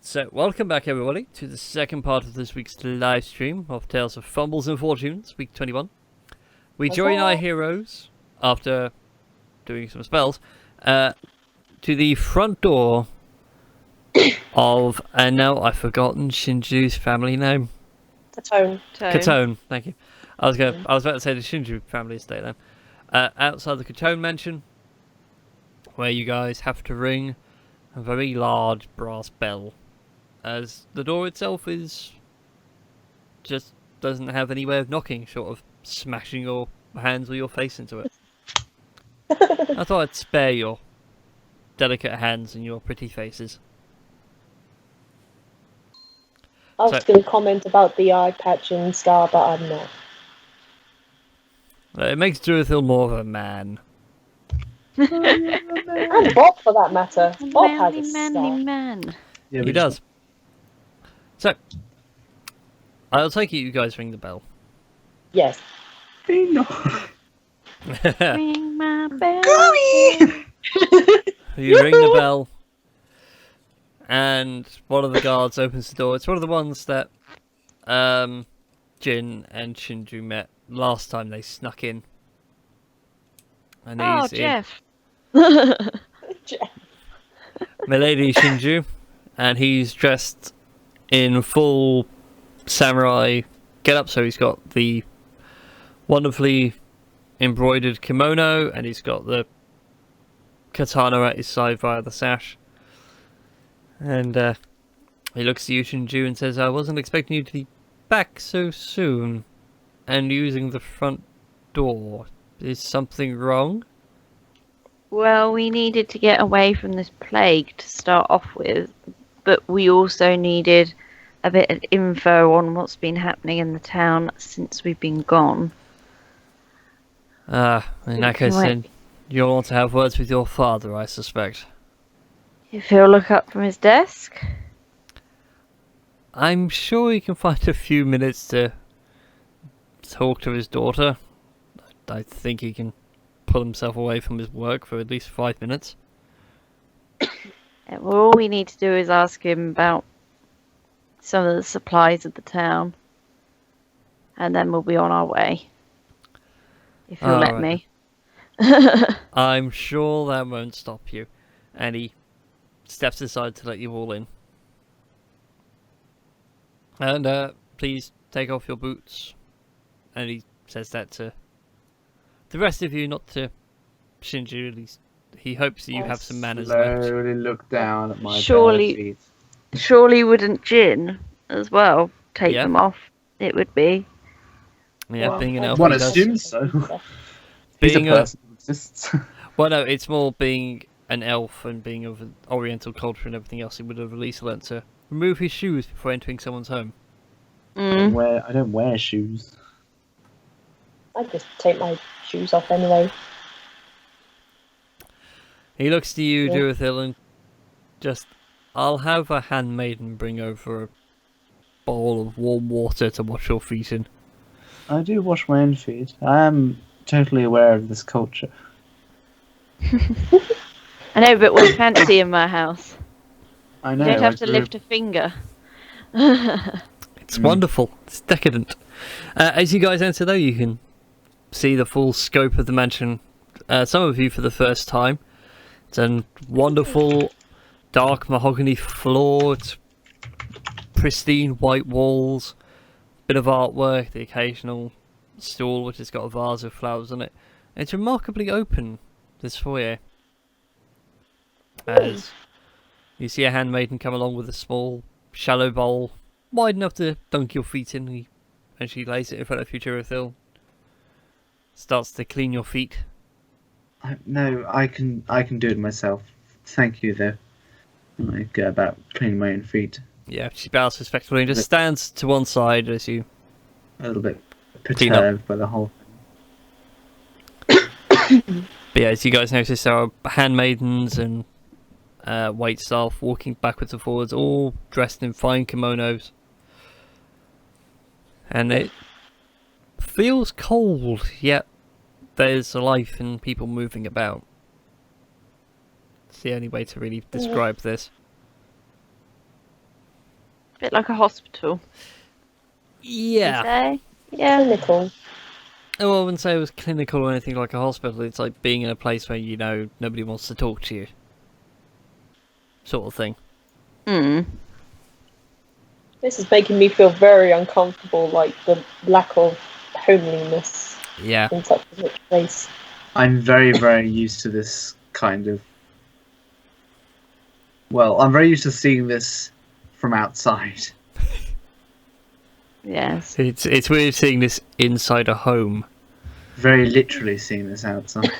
So, welcome back everybody to the second part of this week's live stream of Tales of Fumbles and Fortunes, week 21. We join our heroes, after doing some spells, to the front door of, and now I've forgotten SteamedChu's family name. Catone, thank you. I was about to say the SteamedChu family estate then. Outside the Catone mansion, where you guys have to ring a very large brass bell, as the door itself just doesn't have any way of knocking, short of smashing your hands or your face into it. I thought I'd spare your delicate hands and your pretty faces. I was going to comment about the eye patch and scar, but I'm not. It makes Druithil more of a man. And Bob, for that matter. Bob has a manly scar. man. Yeah, he does. So, I'll take it you guys ring the bell. Yes. Ring my bell. You ring the bell, and one of the guards opens the door. It's one of the ones that Jin and SteamedChu met last time they snuck in. And he's Jeff. Milady SteamedChu, and he's dressed in full samurai get-up, so he's got the wonderfully embroidered kimono, and he's got the katana at his side via the sash. And he looks at you, SteamedChu, and says, I wasn't expecting you to be back so soon, and using the front door. Is something wrong? Well, we needed to get away from this plague to start off with, but we also needed a bit of info on what's been happening in the town since we've been gone. In that case, then you'll want to have words with your father, I suspect. If he'll look up from his desk? I'm sure he can find a few minutes to talk to his daughter. I think he can pull himself away from his work for at least 5 minutes. Well, all we need to do is ask him about some of the supplies of the town, and then we'll be on our way. If he'll let me. I'm sure that won't stop you. And he steps aside to let you all in. And please take off your boots. And he says that to the rest of you, not to SteamedChu. At least he hopes that you have some manners left. Slowly look down at my Surely- bare feet. Surely wouldn't Jin as well take Yeah. them off? It would be. Yeah, Well, being an elf. One he does. assumes so. He's a Being a- person who exists. Well, no, it's more being an elf and being of an oriental culture and everything else. He would have at least learnt to remove his shoes before entering someone's home. I don't wear shoes. I just take my shoes off anyway. He looks to you, Yeah. Druithil, and just, I'll have a handmaiden bring over a bowl of warm water to wash your feet in. I do wash my own feet. I am totally aware of this culture. I know, but we're fancy in my house. I You know. don't have I to grew- lift a finger. It's wonderful. It's decadent. As you guys enter, though, you can see the full scope of the mansion. Some of you for the first time. It's a wonderful dark mahogany floor. It's pristine white walls. Bit of artwork. The occasional stool which has got a vase of flowers on it. It's remarkably open, this foyer. As you see a handmaiden come along with a small, shallow bowl, wide enough to dunk your feet in, and she lays it in front of you, Druithil. Starts to clean your feet. No, I can do it myself. Thank you, though. I go about cleaning my own feet. Yeah, she bows respectfully and just stands to one side as you... A little bit Clean up. perturbed by the whole. But yeah, as you guys notice, there are handmaidens and wait staff walking backwards and forwards, all dressed in fine kimonos. And it feels cold, yet there's life and people moving about. It's the only way to really describe this. bit like a hospital. Yeah. You say? Yeah. Clinical. Oh, I wouldn't say it was clinical or anything like a hospital. It's like being in a place where nobody wants to talk to you, sort of thing. Hmm. This is making me feel very uncomfortable, like the lack of homeliness Yeah. in such a rich place. I'm very, very used to this kind of. Well, I'm very used to seeing this from outside. Yes. It's weird seeing this inside a home. Very literally seeing this outside.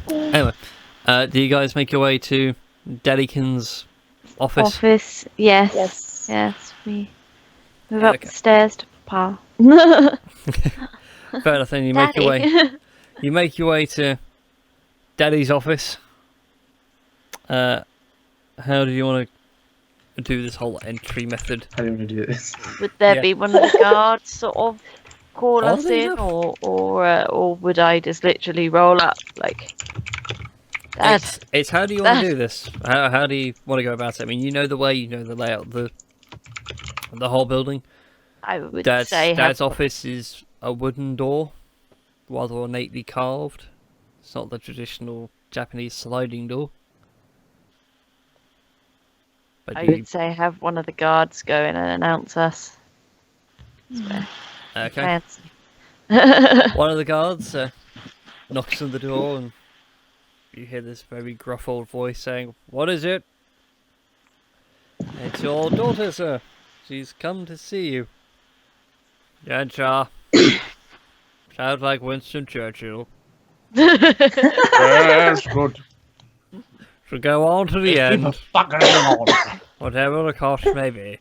Anyway, do you guys make your way to Daddykin's office? Office. Yes. Yes. Yes. We move Yeah, up okay. the stairs to Papa. Fair enough. Then you make your way. You make your way to Daddy's office. How do you want to do this whole entry method? How do you want to do this? Would there Yeah. be one of the guards sort of call Are us they in, enough? or would I just literally roll up like? Dad. It's how do you want to do this? How do you want to go about it? I mean, you know the way, you know the layout, the whole building. I would Dad's say office is a wooden door, rather ornately carved. It's not the traditional Japanese sliding door. But I you, would say have one of the guards go in and announce us. okay. Fancy. One of the guards knocks on the door, and you hear this very gruff old voice saying, "What is it?" "It's your daughter, sir. She's come to see you." "Gensha." Sounds like Winston Churchill. Yes, good. "She'll go on to the end, Fucking on. whatever the cost may be.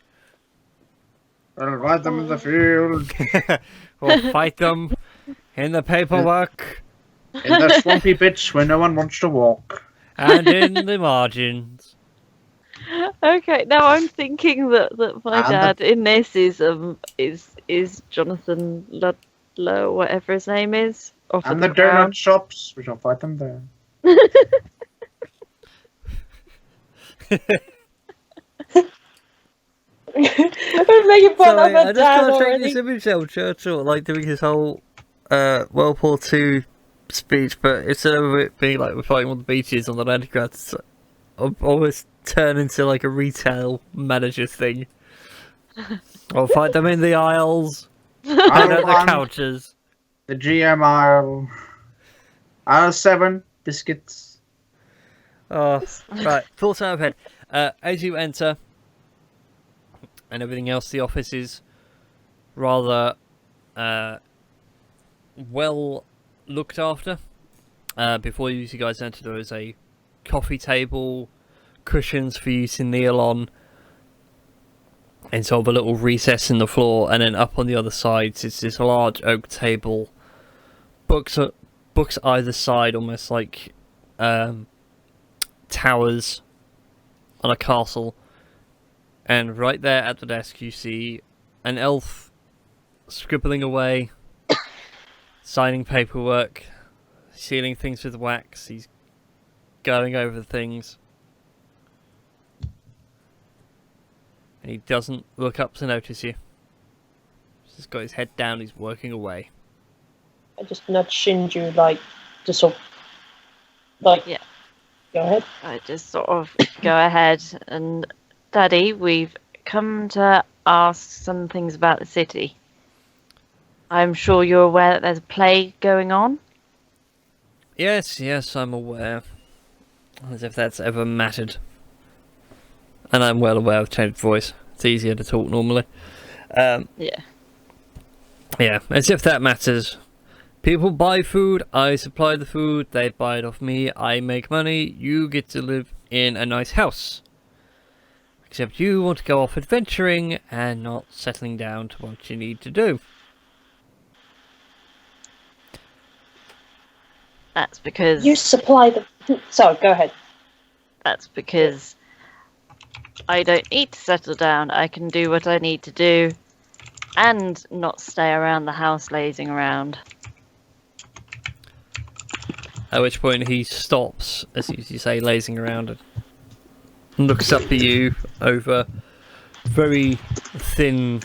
I'll ride them in the field, We'll fight them in the paperwork in the swampy bits where no one wants to walk. and in the margins." Okay, now I'm thinking that my And dad in this is Jonathan Ludlow, whatever his name is. Off And at the Crown. donut shops, we shall fight them there. We're making fun of I a just dad can't shake already. this image of Churchill like doing his whole World War II speech, but instead of it being like we're fighting on the beaches on the Leningrad, it's almost turn into like a retail manager thing. I'll fight them in the aisles and at the Aisle 1, couches. the GM aisle. Aisle 7, biscuits. Oh, right, full time ahead. As you enter, and everything else, the office is rather well looked after. Before you guys enter, there is a coffee table, cushions for you to kneel on, and sort of a little recess in the floor, and then up on the other side is this large oak table. Books either side, almost like towers on a castle. And right there at the desk you see an elf scribbling away, signing paperwork, sealing things with wax. He's going over things. And he doesn't look up to notice you. He's just got his head down, he's working away. I just nudge Shinju, like, just sort of, like, Yeah. Go ahead. I just sort of go ahead and, Daddy, we've come to ask some things about the city. I'm sure you're aware that there's a plague going on. Yes, I'm aware. As if that's ever mattered. And I'm well aware of changed voice. It's easier to talk normally. Yeah. Yeah, as if that matters. People buy food, I supply the food, they buy it off me, I make money, you get to live in a nice house. Except you want to go off adventuring and not settling down to what you need to do. That's because You supply the. So, go ahead. That's because I don't need to settle down. I can do what I need to do and not stay around the house lazing around. At which point he stops, as you say, lazing around and looks up at you over very thin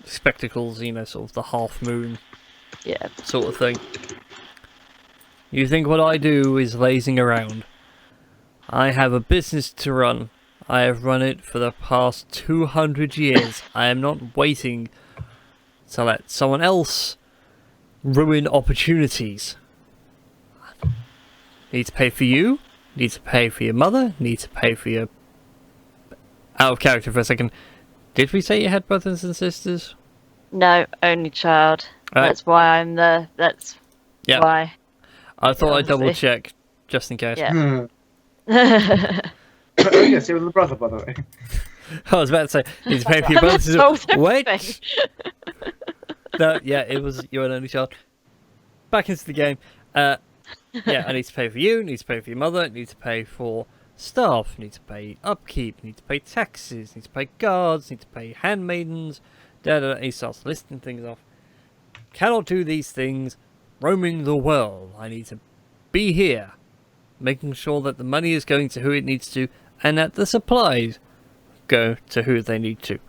spectacles, you know, sort of the half moon Yeah. sort of thing. You think what I do is lazing around. I have a business to run. I have run it for the past 200 years. I am not waiting to let someone else ruin opportunities. Need to pay for you, need to pay for your mother, need to pay for your... Out of character for a second. Did we say you had brothers and sisters? No, only child. Right. That's why I'm the. That's Yeah. why. I thought I'd double Obviously. check, just in case. Yeah. Oh yes, it was the brother, by the way. I was about to say, need to pay for your That brothers and solves sisters. Wait! everything. No, yeah, it was you're an only child. Back into the game. Yeah, I need to pay for you, need to pay for your mother, need to pay for staff, need to pay upkeep, need to pay taxes, need to pay guards, need to pay handmaidens, and he starts listing things off. Cannot do these things roaming the world. I need to be here, making sure that the money is going to who it needs to, and that the supplies go to who they need to.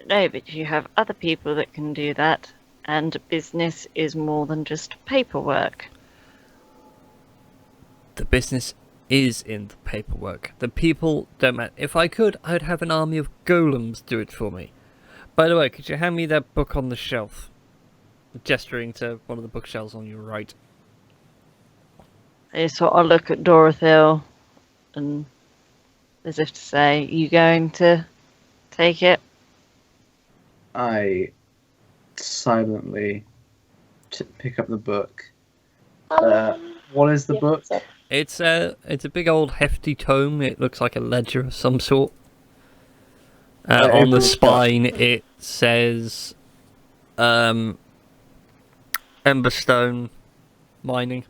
No, but you have other people that can do that, and business is more than just paperwork. The business is in the paperwork. The people don't matter. If I could, I'd have an army of golems do it for me. By the way, could you hand me that book on the shelf? Gesturing to one of the bookshelves on your right. They sort of look at Dorothea, and as if to say, "You going to take it?" I silently pick up the book. What is the book? So, It's a big old hefty tome. It looks like a ledger of some sort. On the every- spine it says Emberstone mining.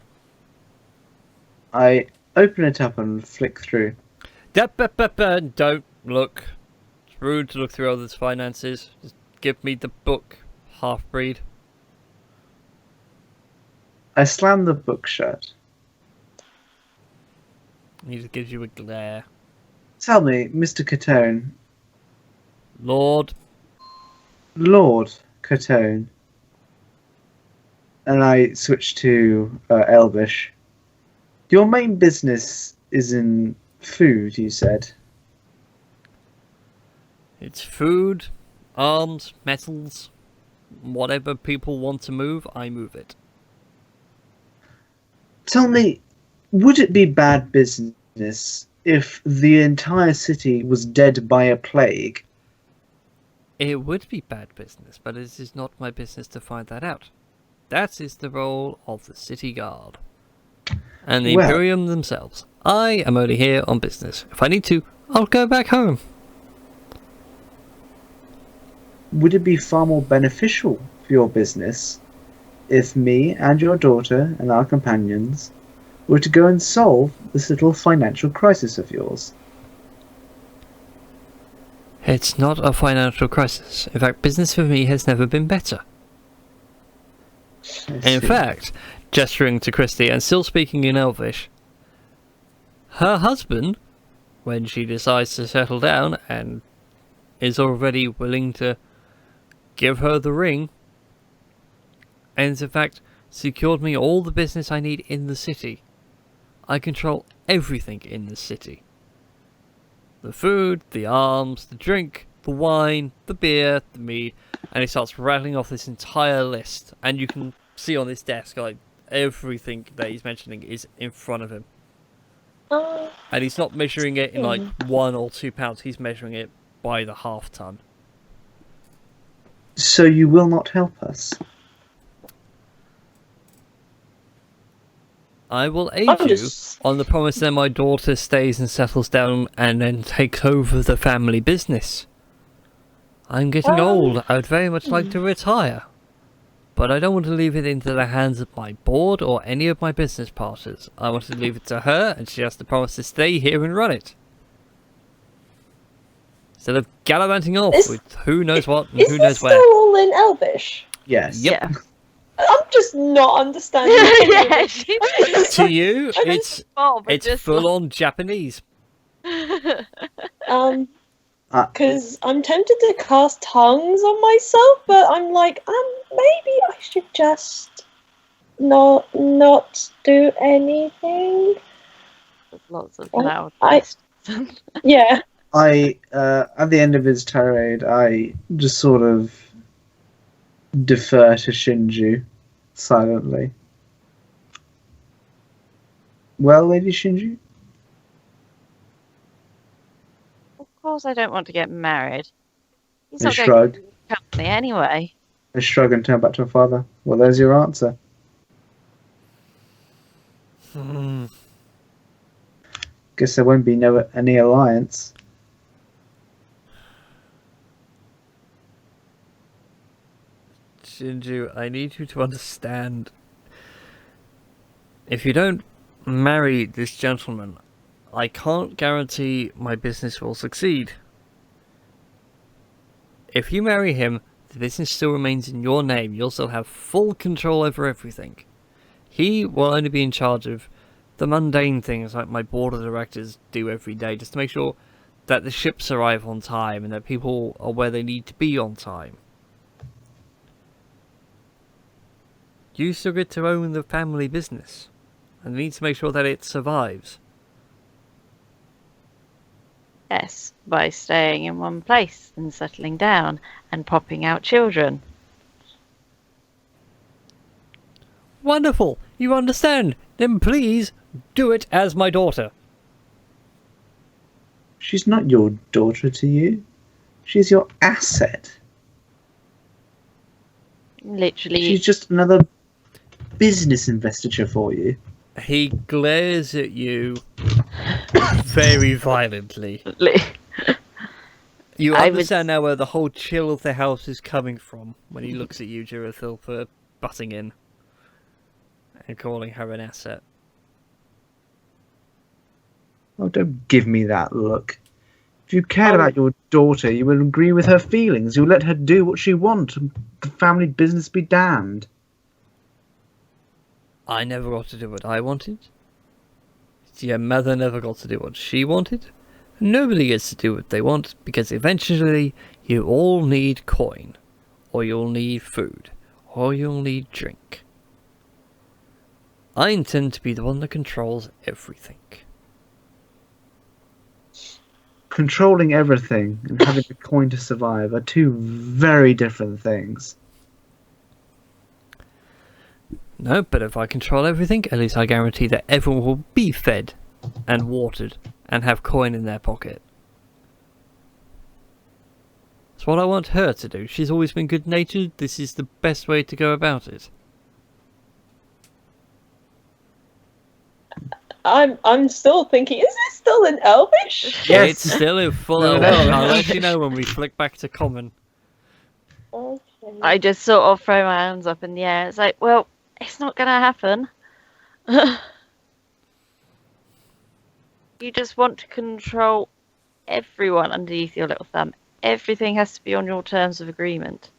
I open it up and flick through. Don't look. It's rude to look through others' finances. Just give me the book, half-breed. I slam the book shut. He just gives you a glare. Tell me, Mr. Catone, Lord, Lord Catone, and I switch to Elvish. Your main business is in food, you said. it's food, arms, metals, whatever people want to move, I move it. Tell me, would it be bad business if the entire city was dead by a plague? It would be bad business, but it is not my business to find that out. That is the role of the city guard. And the Well- Imperium themselves. I am only here on business. If I need to, I'll go back home. Would it be far more beneficial for your business if me and your daughter and our companions were to go and solve this little financial crisis of yours? It's not a financial crisis. In fact, business for me has never been better. I In see. fact, gesturing to Christy and still speaking in Elvish, her husband, when she decides to settle down and is already willing to give her the ring, and in fact secured me all the business I need in the city. I control everything in the city. The food, the arms, the drink, the wine, the beer, the meat, and he starts rattling off this entire list. And you can see on this desk, like, everything that he's mentioning is in front of him. And he's not measuring it in, like, 1 or 2 pounds. He's measuring it by the half ton. So you will not help us? I will aid I'm you just- on the promise that my daughter stays and settles down and then takes over the family business. I'm getting old. I would very much like to retire. But I don't want to leave it into the hands of my board or any of my business partners. I want to leave it to her, and she has to promise to stay here and run it. Instead of gallivanting off Is- with who knows what and Is who this knows still where. all in Elvish? Yes. Yep. Yeah. I'm just not understanding. Yeah, she's To you, I don't- it's Bob, it's just full on Japanese. Um, Because I'm tempted to cast tongues on myself, but I'm like, maybe I should just not do anything. There's lots of Well, loud I- questions. Yeah. At the end of his tirade, I just sort of defer to Shinju silently. Well, Lady Shinju? Of course, I don't want to get married. He's I not going shrugged. to keep me company anyway. I shrug and turn back to her father. Well, there's your answer. Guess there won't be any alliance. Shinju, I need you to understand. If you don't marry this gentleman, I can't guarantee my business will succeed. If you marry him, the business still remains in your name. You'll still have full control over everything. He will only be in charge of the mundane things like my board of directors do every day, just to make sure that the ships arrive on time and that people are where they need to be on time. You still get to own the family business, and need to make sure that it survives. Yes, by staying in one place and settling down and popping out children. Wonderful! You understand! Then please do it as my daughter. She's not your daughter to you. She's your asset. Literally, She's just another business investiture for you. He glares at you very violently. You I would- understand now where the whole chill of the house is coming from when he looks at you, Jirathil, for butting in and calling her an asset. Oh, don't give me that look. If you cared about your daughter, you would agree with her feelings. You would let her do what she wants. The family business be damned. I never got to do what I wanted. Your mother never got to do what she wanted. Nobody gets to do what they want, because eventually you all need coin, or you'll need food, or you'll need drink. I intend to be the one that controls everything. Controlling everything and having the coin to survive are two very different things. No, but if I control everything, at least I guarantee that everyone will be fed and watered and have coin in their pocket. That's what I want her to do. She's always been good-natured. This is the best way to go about it. I'm still thinking, is this still in Elvish? Yes. It's still in full No, Elvish. no, no. I'll let you know when we flick back to common. Okay. I just sort of throw my hands up in the air. It's like, well, it's not going to happen. You just want to control everyone underneath your little thumb. Everything has to be on your terms of agreement.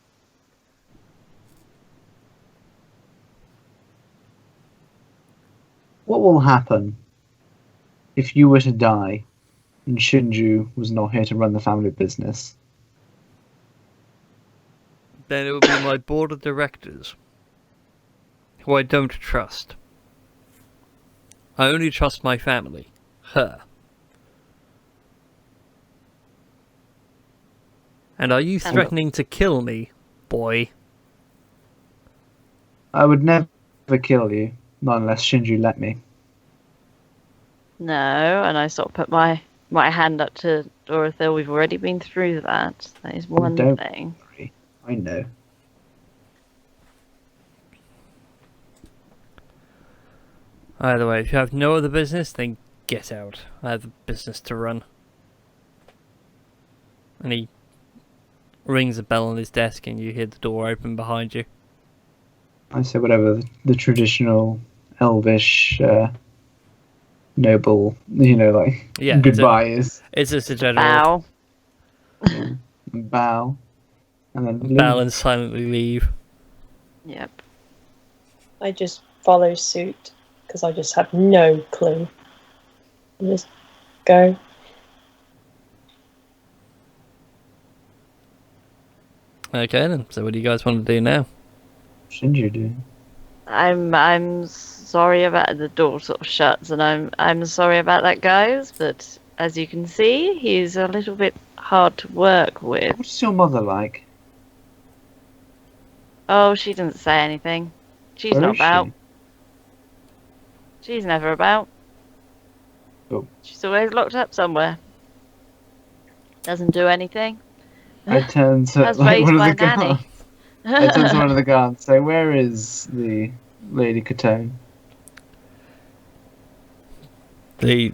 What will happen if you were to die and Shinju was not here to run the family business? Then it will be my board of directors, who I don't trust. I only trust my family. Her. And are you threatening to kill me, boy? I would never kill you, not unless Shinju let me. No, and I sort of put my hand up to Dorothea. We've already been through that. That is one don't thing. worry. I know. Either way, if you have no other business, then get out. I have a business to run. And he rings a bell on his desk and you hear the door open behind you. I say whatever the traditional Elvish noble, like Yeah, goodbye is. It's just a general Bow. Yeah. Bow. And then leave. bow and silently leave. Yep. I just follow suit because I just have no clue. I just go. Okay then. So what do you guys want to do now? Shouldn't you do? I'm sorry about the door sort of shuts, and I'm sorry about that, guys. But as you can see, he's a little bit hard to work with. What's your mother like? Oh, she doesn't say anything. She's Where not is about. she? She's never about. Oh. She's always locked up somewhere. Doesn't do anything. I turn to Has like raised one of by the nanny. guards. I turn to one of the guards. Say, where is the Lady Catone? The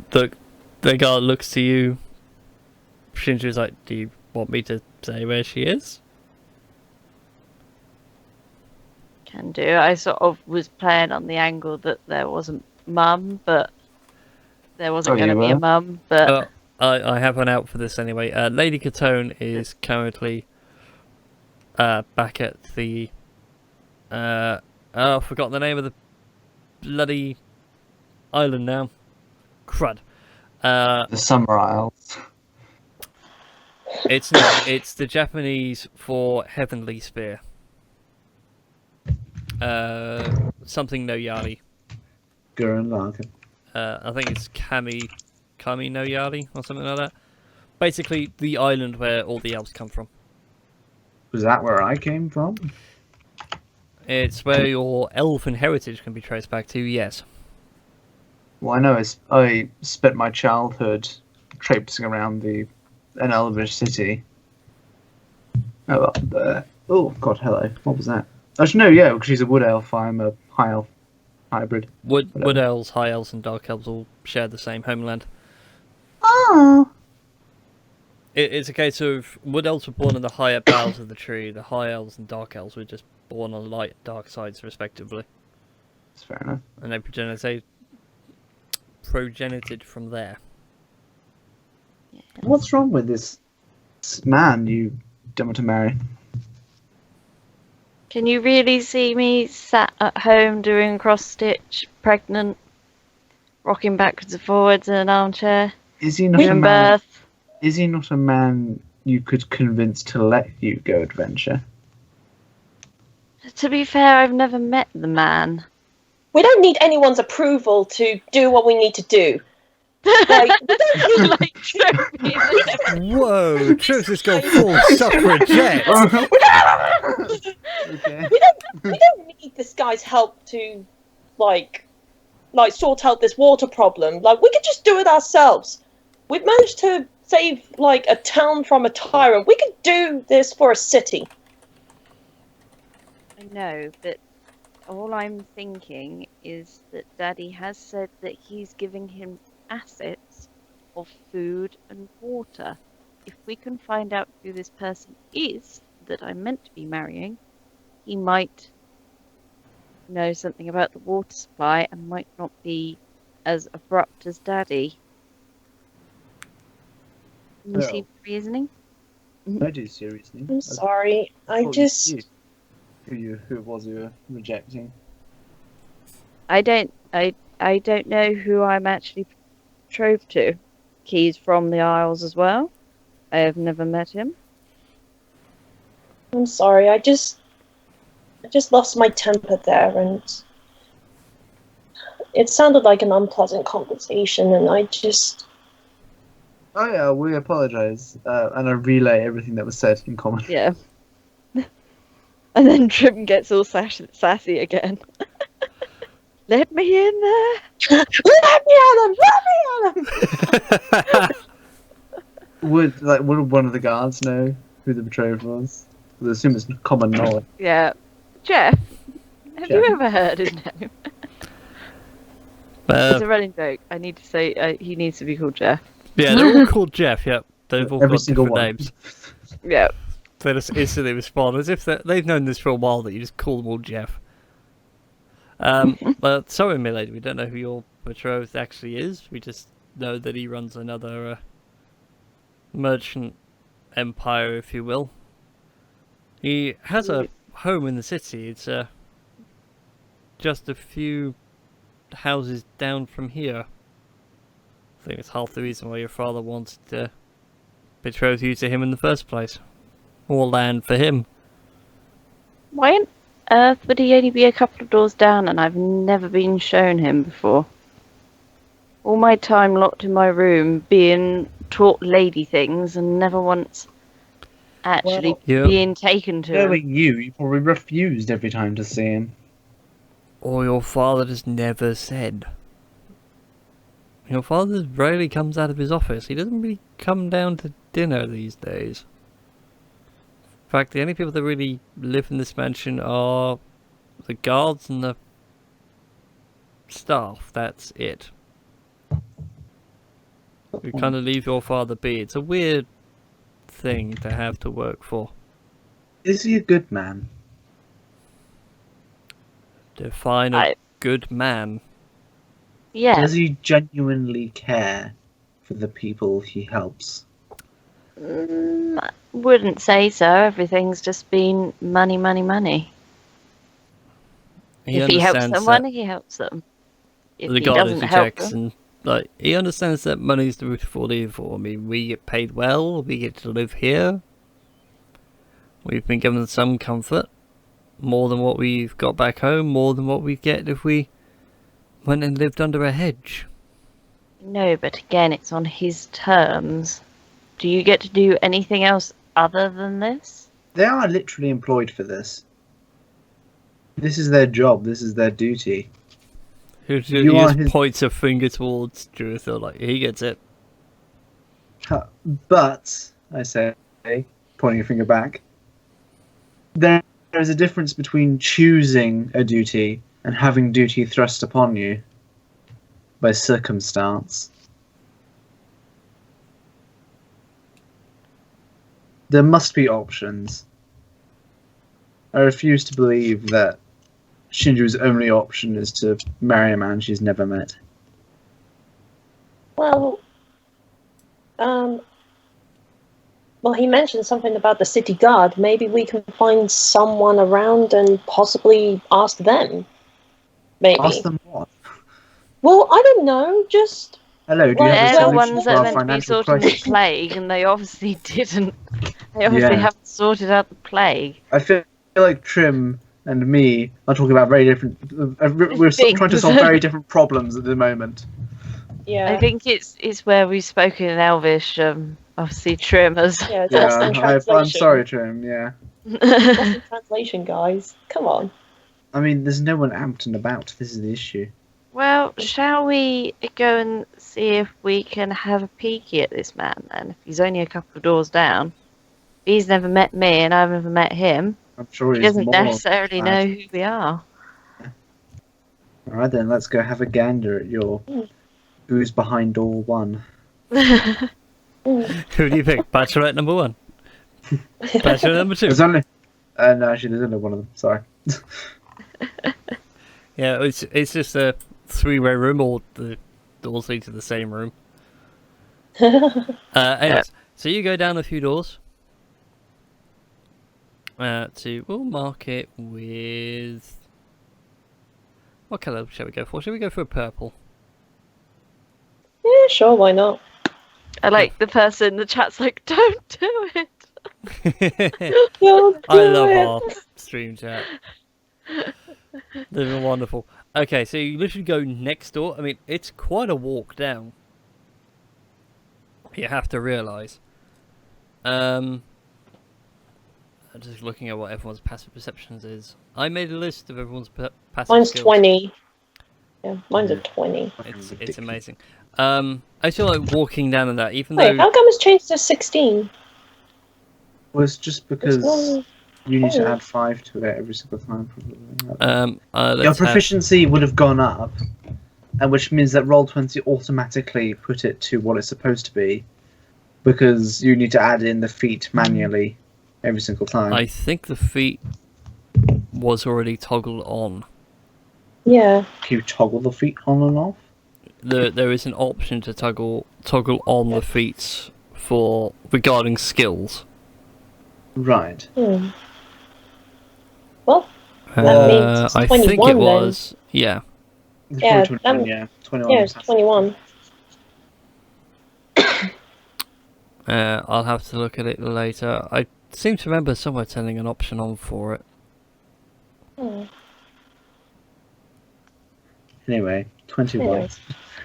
guard looks to you. Shinju's like, do you want me to say where she is? Can do. I sort of was playing on the angle that there wasn't mum, but there wasn't going to be a mum. But I have one out for this anyway. Lady Catone is currently back at the I forgot the name of the bloody island now. Crud. The Summer Isles. It's not. It's the Japanese for Heavenly Sphere. Something no Yari. Gurren Lagann. I think it's Kami no Yari or something like that. Basically, the island where all the elves come from. Was that where I came from? It's where your elfin heritage can be traced back to, yes. Well, I know I spent my childhood traipsing around an elvish city. Oh, oh, God, hello. What was that? Actually, no, yeah, because she's a wood elf. I'm a high elf hybrid. Wood elves, high elves, and dark elves all share the same homeland. Oh. It's a case of wood elves were born in the higher boughs of the tree. The high elves and dark elves were just born on light and dark sides, respectively. That's fair enough. And they progenited from there. What's wrong with this man you don't want to marry? can you really see me sat at home doing cross stitch, pregnant, rocking backwards and forwards in an armchair? Is he not a Giving man? birth? Is he not a man you could convince to let you go adventure? To be fair, I've never met the man. We don't need anyone's approval to do what we need to do. Like, we don't need Like trophies and everything. Whoa! Trips has gone full suffragette! Okay. we don't need this guy's help to like sort out this water problem. Like, we could just do it ourselves. We've managed to save like a town from a tyrant. We could do this for a city. I know, but all I'm thinking is that Daddy has said that he's giving him assets of food and water. If we can find out who this person is that I'm meant to be marrying, he might know something about the water supply and might not be as abrupt as Daddy. You see the reasoning? I do seriously. I'm sorry. Who was you rejecting? I don't know who I'm actually betrothed to. He's from the Isles as well. I have never met him. I'm sorry. I just lost my temper there, and it sounded like an unpleasant conversation, and I just... Oh yeah, we apologise, and I relay everything that was said in common. Yeah. And then Trim gets all sassy again. Let me in there. Let me at him! Let me at him! Would one of the guards know who the betrothed was? I assume it's common knowledge. Yeah. Jeff, have you Jeff. ever heard his name? It's a running joke. I need to say he needs to be called Jeff. Yeah, they're all called Jeff, yep. They've all Every got single different one. names. Yeah. They just instantly respond as if they've known this for a while, that you just call them all Jeff. But sorry, milady, we don't know who your betrothed actually is. We just know that he runs another merchant empire, if you will. He has a home in the city. It's just a few houses down from here. I think it's half the reason why your father wanted to betroth you to him in the first place. More land for him. Why on earth would he only be a couple of doors down and I've never been shown him before? All my time locked in my room being taught lady things and never once actually Well, Yep. being taken to him. knowing you probably refused every time to see him. Or your father just never said. Your father rarely comes out of his office. He doesn't really come down to dinner these days. In fact, the only people that really live in this mansion are the guards and the staff. That's it. We kind of leave your father be. It's a weird thing to have to work for. Is he a good man? Define a I- good man. Yeah. Does he genuinely care for the people he helps? Wouldn't say so. Everything's just been money, money, money. If he helps understands someone, that he helps them. If he regardless doesn't of help checks them, and he understands that money's the root of all evil. I mean, we get paid well, we get to live here. We've been given some comfort, more than what we've got back home, more than what we'd get if we went and lived under a hedge. no, but again, it's on his terms. Do you get to do anything else other than this? They are literally employed for this. This is their job. This is their duty. He You are just his- points a finger towards Jurithil, like, he gets it. But, I say, pointing a finger back, there is a difference between choosing a duty and having duty thrust upon you by circumstance. There must be options. I refuse to believe that Shinju's only option is to marry a man she's never met. Well, well, he mentioned something about the city guard. Maybe we can find someone around and possibly ask them. Maybe. Ask them what? Well, I don't know. Just Hello, do you Well, have a They're the solution ones to that are our meant to be financial sorting the crisis? plague, and they obviously didn't. They obviously Yeah. haven't sorted out the plague. I feel like Trim and me are talking about very different. We're Things. trying to solve very different problems at the moment. yeah, I think it's where we've spoken in Elvish. Obviously, Trimmers. yeah. It's lost in translation. I'm sorry, Trim. Yeah, Lost in translation, guys. Come on. I mean, there's no one amped and about. This is the issue. Well, shall we go and see if we can have a peeky at this man then? If he's only a couple of doors down. He's never met me and I've never met him. I'm sure He he's doesn't more. necessarily know who we are. All right, then let's go have a gander at your who's behind door one. Mm. Who do you pick? Bachelorette number 1? Bachelor number 2? There's only. No, actually, there's only one of them. Sorry. Yeah, it's just a 3-way room, or the doors lead to the same room. Anyways, so you go down a few doors. We'll mark it with... What colour shall we go for? Shall we go for a purple? Yeah, sure. Why not? I like the person in the chat's like, don't do it. Don't I do love it. our stream chat. They've been wonderful. Okay, so you literally go next door. I mean, it's quite a walk down. You have to realise. I'm just looking at what everyone's passive perceptions is. I made a list of everyone's passive Mine's skills. 20. Yeah, mine's a 20. It's amazing. I feel like walking down in that, even Wait, though how come it's changed to 16? Well, it's just because not- you need to oh. add 5 to it every single time. Probably. Your let's have, proficiency would have gone up, and which means that Roll20 automatically put it to what it's supposed to be, because you need to add in the feat manually every single time. I think the feat was already toggled on. Yeah. Can you toggle the feat on and off? There is an option to toggle on the feats for regarding skills. Right. Hmm. Well, that means it's I think 21 it then. was. Yeah. It's Yeah, probably 21, yeah. 21 yeah, it's 21. I'll have to look at it later. I seem to remember somewhere turning an option on for it. Hmm. Anyway, 21. Anyways,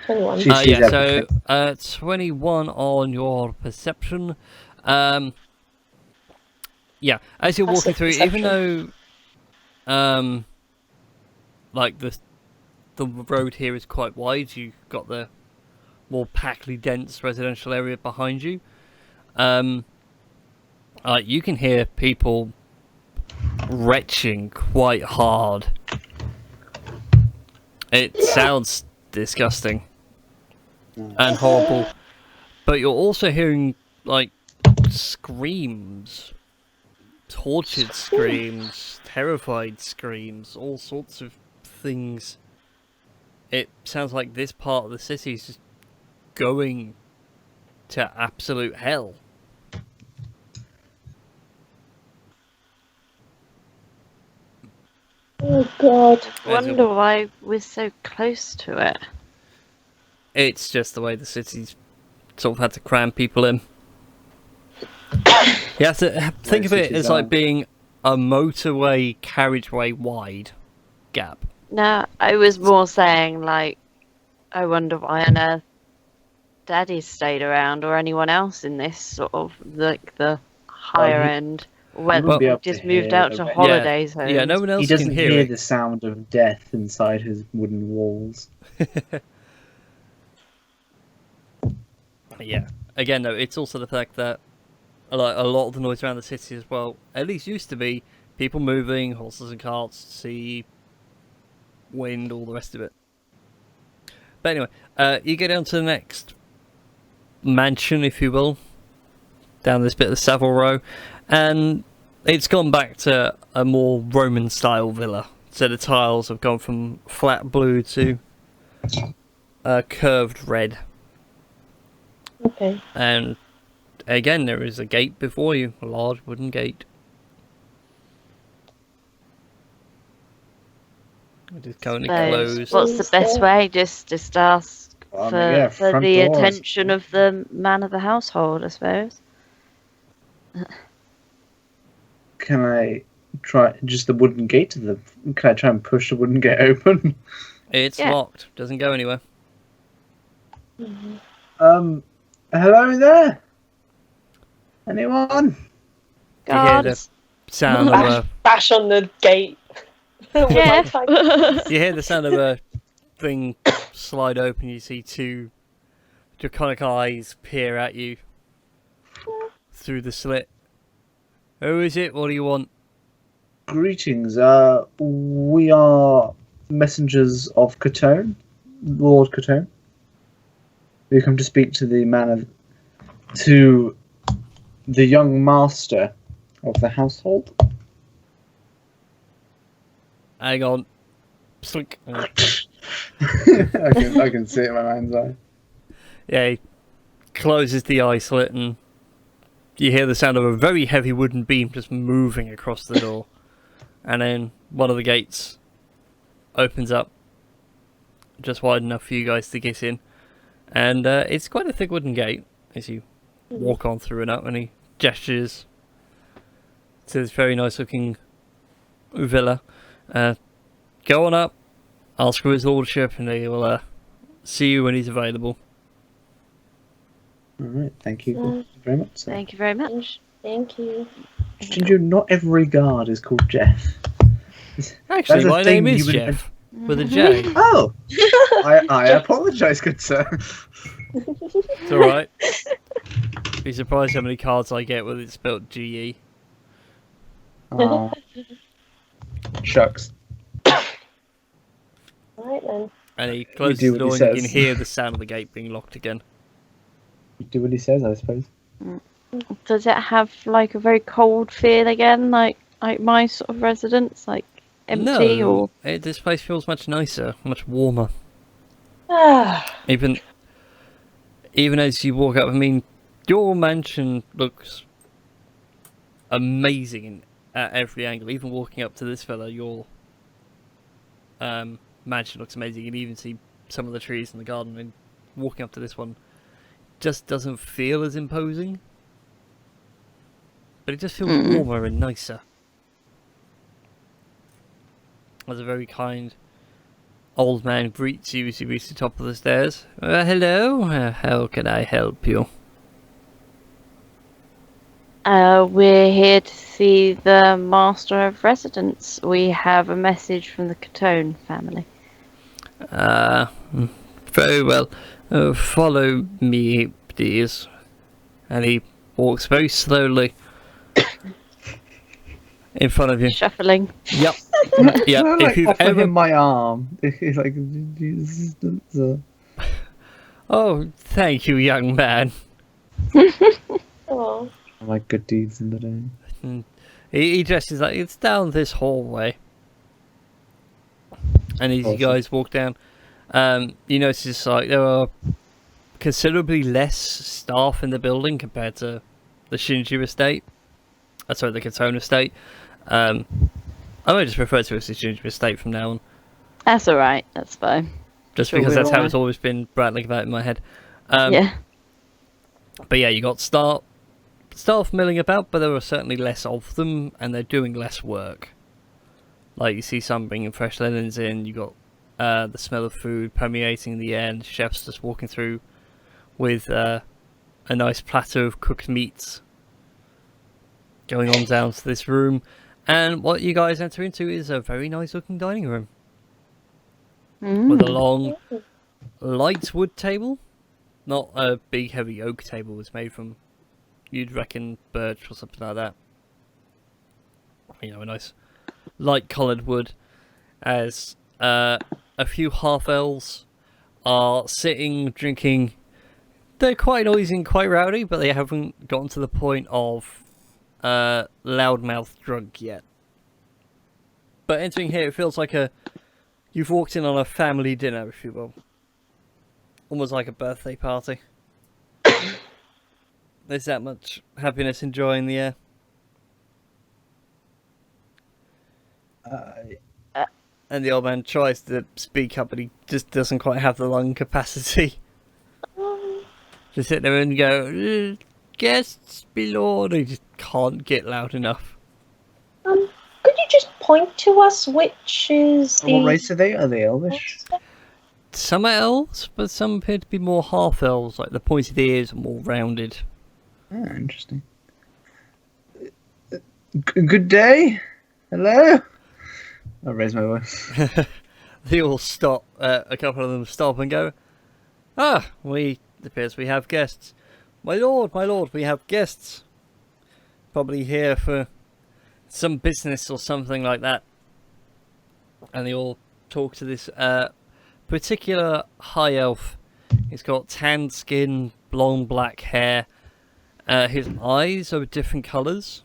21. She sees Yeah, so everything. 21 on your perception. Yeah, as you're walking Passive through, even perception. though like the road here is quite wide, you've got the more packly dense residential area behind you. You can hear people retching quite hard. It sounds disgusting and horrible, but you're also hearing like screams, tortured screams, terrified screams, all sorts of things. It sounds like this part of the city is just going to absolute hell. Oh god. Wonder why we're so close to it. It's just the way the city's sort of had to cram people in. You have to think of it as like being a motorway carriageway wide gap. No, I was more saying, like, I wonder why on earth Daddy's stayed around, or anyone else in this sort of, like, the higher end, whether wouldn't be we able to just moved hear out to it. holidays homes. Yeah, no one else He doesn't can hear hear it. the sound of death inside his wooden walls. Yeah. Again, though, it's also the fact that like a lot of the noise around the city as well, at least used to be people moving, horses and carts, sea, wind, all the rest of it. But anyway, you get down to the next mansion, if you will, down this bit of the Savile Row, and it's gone back to a more Roman-style villa. So the tiles have gone from flat blue to curved red. Okay. And again, there is a gate before you, a large wooden gate. It is currently closed. What's the best way? Just ask for front the doors. attention of the man of the household, I suppose. Can I try just the wooden gate to the? Can I try and push the wooden gate open? It's locked. Doesn't go anywhere. Hello there. Anyone? You hear the sound of a. Bash on the gate. With my tank. You hear the sound of a thing slide open. You see two draconic eyes peer at you through the slit. Who is it? What do you want? Greetings. We are messengers of Catone, Lord Catone. We come to speak to to the young master of the household. Hang on. Slink. I can see it in my mind's eye. Yeah, he closes the eye slit and you hear the sound of a very heavy wooden beam just moving across the door. And then one of the gates opens up just wide enough for you guys to get in. And it's quite a thick wooden gate as you walk on through and up, and he gestures to this very nice looking villa. Go on up, ask for his lordship, and he will see you when he's available. Alright, thank you very much. Sir. Thank you very much. Thank you. Ginger, not every guard is called Jeff. Actually, That's a my thing name is you would- Jeff, with a J. Oh! I apologise, good sir. It's alright. Be surprised how many cards I get with it spelled GE. Oh. Shucks. Right then. And he closes do the what door he and you can says. hear the sound of the gate being locked again. You do what he says, I suppose. Does it have like a very cold feel again, like my sort of residence, like empty No, or? this place feels much nicer, much warmer. Ah. Even as you walk up, I mean, your mansion looks amazing at every angle. Even walking up to this fella, your mansion looks amazing. You can even see some of the trees in the garden. And walking up to this one just doesn't feel as imposing, but it just feels warmer and nicer. as a very kind old man greets you as you reach the top of the stairs. Hello, how can I help you? We're here to see the Master of Residence. We have a message from the Catone family. Very well. Follow me, please. And he walks very slowly in front of you. Shuffling. Yep. Yep. I If you've offer ever... him my arm. Like, assistance. Oh, thank you, young man. Oh. My good deeds in the day. He dresses like it's down this hallway. And as you Awesome. guys walk down, you notice like there are considerably less staff in the building compared to the Shinju estate. Sorry, the Katona estate. I might just refer to it as the Shinju estate from now on. That's alright, that's fine. Just Sure, because we're that's how alright. it's always been rattling about in my head. Yeah. But yeah, you got staff milling about, but there are certainly less of them, and they're doing less work. Like, you see some bringing fresh linens in, you got the smell of food permeating the air, and chefs just walking through with a nice platter of cooked meats going on down to this room. And what you guys enter into is a very nice looking dining room with a long light wood table. Not a big heavy oak table. It's made from, you'd reckon, birch or something like that. You know, a nice light coloured wood. As a few half-elves are sitting, drinking. They're quite noisy and quite rowdy, but they haven't gotten to the point of loudmouth drunk yet. But entering here, it feels like you've walked in on a family dinner, if you will. Almost like a birthday party. There's that much happiness and joy in the air. And the old man tries to speak up, but he just doesn't quite have the lung capacity. To sit there and go, guests below, and he just can't get loud enough. Could you just point to us which is the... What race are they? Are they Elvish? Some are elves, but some appear to be more half-elves, like the pointed ears are more rounded. Ah, interesting. Good day. Hello. I'll raise my voice. They all stop, a couple of them stop and go, it appears we have guests. My lord, we have guests. Probably here for some business or something like that. And they all talk to this particular high elf. He's got tanned skin, blonde black hair. His eyes are different colours.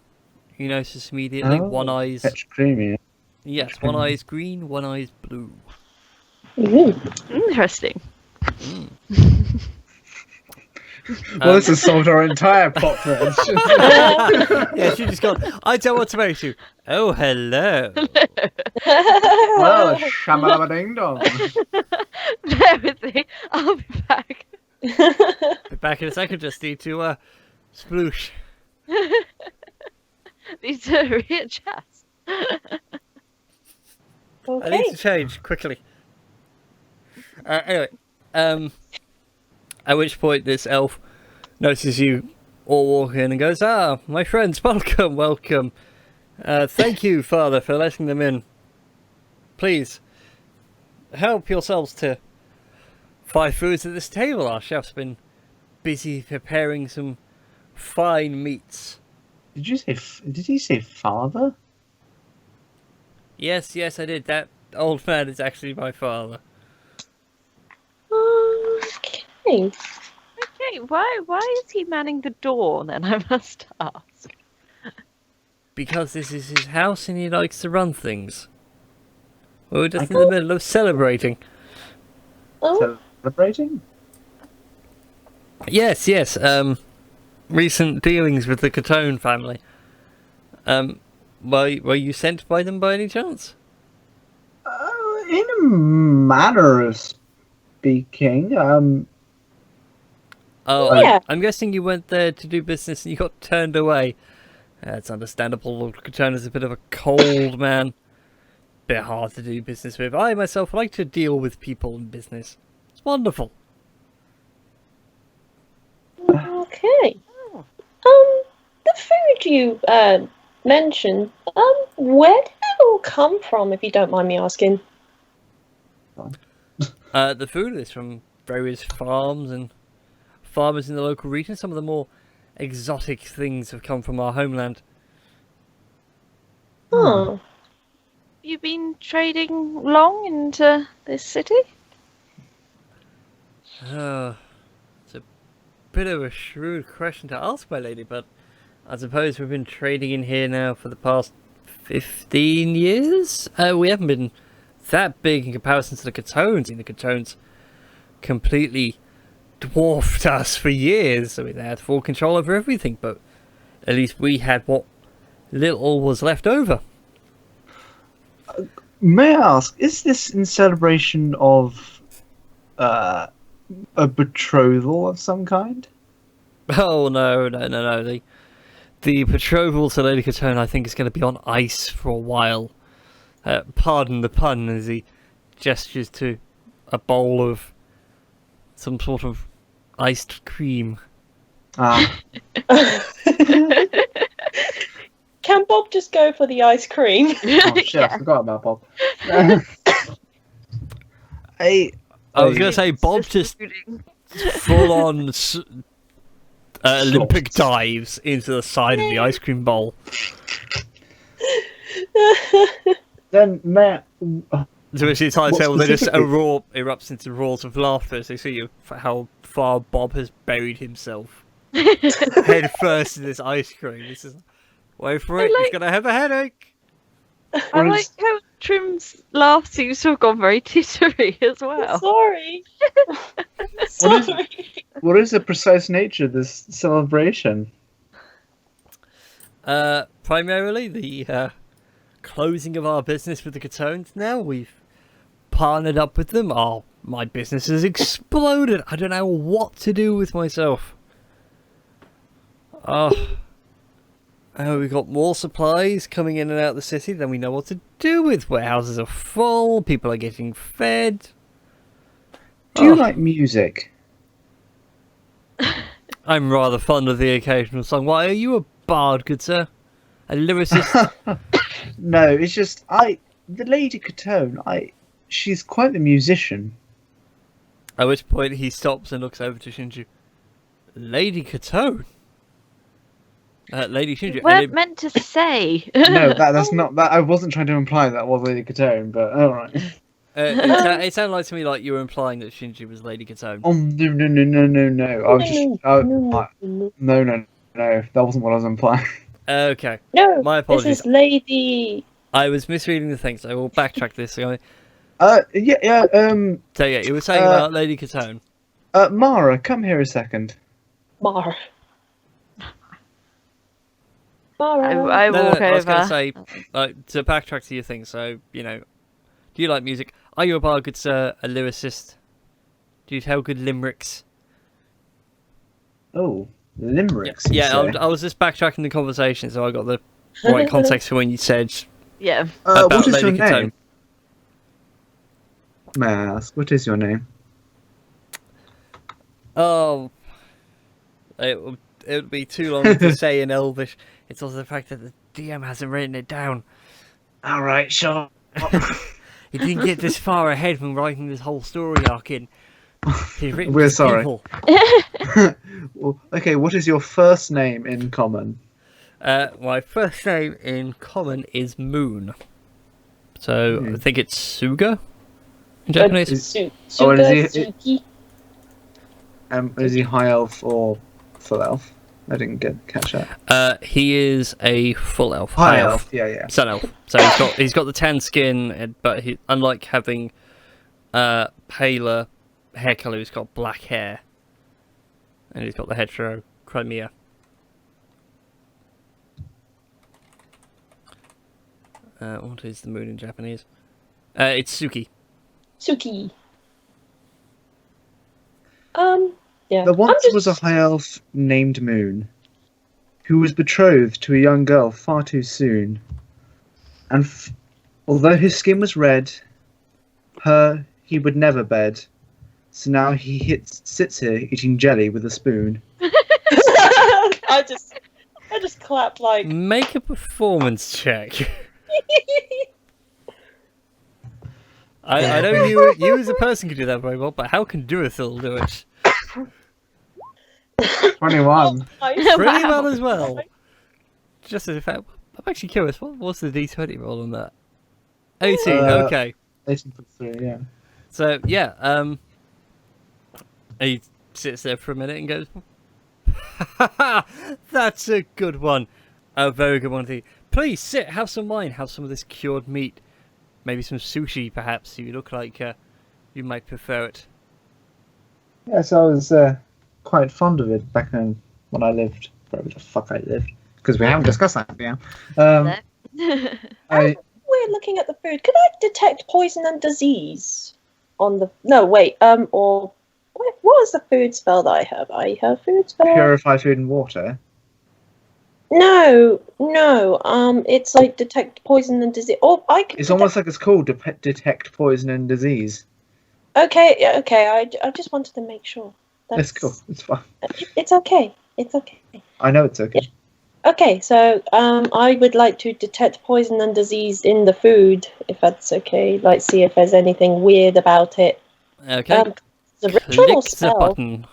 You notice immediately. One eye's... Fetch creamy. Yes, one eye is green, one eye is blue. Interesting. Well, this has solved our entire plot thread. Yeah, she just gone, I don't want to marry you. Oh, hello. Well, shamalama dong. Bear with me. I'll be back. Be back in a second, just need to sploosh. Need to readjust. I need to change quickly. Anyway, at which point this elf notices you all walk in and goes, my friends, welcome. Thank you, Father, for letting them in. Please, help yourselves to 5 foods at this table. Our chef's been busy preparing some fine meats. Did he say father? Yes, I did. That old man is actually my father. Okay. Okay, why is he manning the door then, I must ask? Because this is his house and he likes to run things. We're just in the middle of celebrating. Oh, Celebrating? Yes. Recent dealings with the Catone family. Were you sent by them by any chance? In a manner of speaking. Yeah. I'm guessing you went there to do business and you got turned away. It's understandable. Lord Catone is a bit of a cold man. bit hard to do business with. I myself like to deal with people in business. It's wonderful. Okay. The food you mentioned, where did it all come from, if you don't mind me asking? The food is from various farms and farmers in the local region. Some of the more exotic things have come from our homeland. Oh. You been trading long into this city? It's a bit of a shrewd question to ask, my lady, but I suppose we've been trading in here now for the past 15 years. We haven't been that big in comparison to the Catones. The Catones completely dwarfed us for years. I mean, they had full control over everything, but at least we had what little was left over. May I ask, is this in celebration of a betrothal of some kind? Oh, no. The betrothal to Lady Catone, I think, is going to be on ice for a while. Pardon the pun, as he gestures to a bowl of some sort of iced cream. Ah, Can Bob just go for the ice cream? oh shit, I forgot about Bob. I was going to say, Bob just full-on Olympic dives into the side of the ice cream bowl. Then, Matt, To which the entire What table then just specifically? erupts into roars of laughter as they see how far Bob has buried himself. Head first in this ice cream. This is... Wait for it, he's going to have a headache. I like how Trim's laugh seems to have gone very tittery as well. Sorry. What is- Sorry. what is the precise nature of this celebration? Primarily the closing of our business with the Catones now. We've partnered up with them. Oh, my business has exploded. I don't know what to do with myself. We've got more supplies coming in and out of the city than we know what to do with. Warehouses are full. People are getting fed. Do you like music? I'm rather fond of the occasional song. Why, are you a bard, good sir? A lyricist? No, it's just the Lady Catone, she's quite the musician. At which point he stops and looks over to Shinju. Lady Catone? Lady Shinju. You weren't meant to say. No, that's not that. I wasn't trying to imply that was Lady Catone, but alright. It sounded like to me like you were implying that Shinju was Lady Catone. Oh no. I was just no. That wasn't what I was implying. Okay. No, My apologies. this is Lady... I was misreading the thing, so I will backtrack this. So Yeah. you were saying about Lady Catone. Mara, come here a second. Mara. Mara. I walk I was going to over. say, to backtrack to your thing, so, do you like music? Are you a bard, good sir, a lyricist? Do you tell good limericks? Oh, limericks. you Yeah, say? I was just backtracking the conversation, so I got the right context for when you said Yeah. about what is Lady your Catone. name? May I ask, what is your name? Oh, it would be too long to say in Elvish. It's also the fact that the DM hasn't written it down. Alright, sure. He didn't get this far ahead when writing this whole story arc in. He's written We're this sorry. people. Well, okay, what is your first name in common? My first name in common is Moon. So I think it's Suga in Japanese. Is he- Suki. Is he high elf or full elf? I didn't catch that. He is a full elf. High elf, yeah. Sun elf. So he's got the tan skin, but unlike having paler hair colour, he's got black hair, and he's got the heterochromia. What is the moon in Japanese? It's Suki. Suki. Yeah. There once I'm just... was a high elf named Moon, who was betrothed to a young girl far too soon, and Although his skin was red, her he would never bed. So now he sits here eating jelly with a spoon. I just clap like. Make a performance check. I know you as a person can do that very well, but how can Duathil do it? 21. Nice. Pretty well as well. Just as a fact, I'm actually curious, what's the D20 roll on that? 18, okay. 18.3, yeah. So, yeah, he sits there for a minute and goes, that's a good one. A very good one indeed. Please sit, have some wine, have some of this cured meat. Maybe some sushi, perhaps. You look like you might prefer it. Yes, I was quite fond of it back then when I lived. Wherever the fuck I lived. Because we haven't discussed that yet. We're looking at the food. Could I detect poison and disease on the? No, wait. Or what was the food spell that I have? I have food spell. Purify food and water. No. It's like detect poison and disease. Oh, I can. It's almost like it's called detect poison and disease. Okay. I just wanted to make sure. That's cool. It's fine. It's okay. It's okay. I know it's okay. Okay, so I would like to detect poison and disease in the food, if that's okay. Like, see if there's anything weird about it. Okay. It's a ritual Click the spell. button.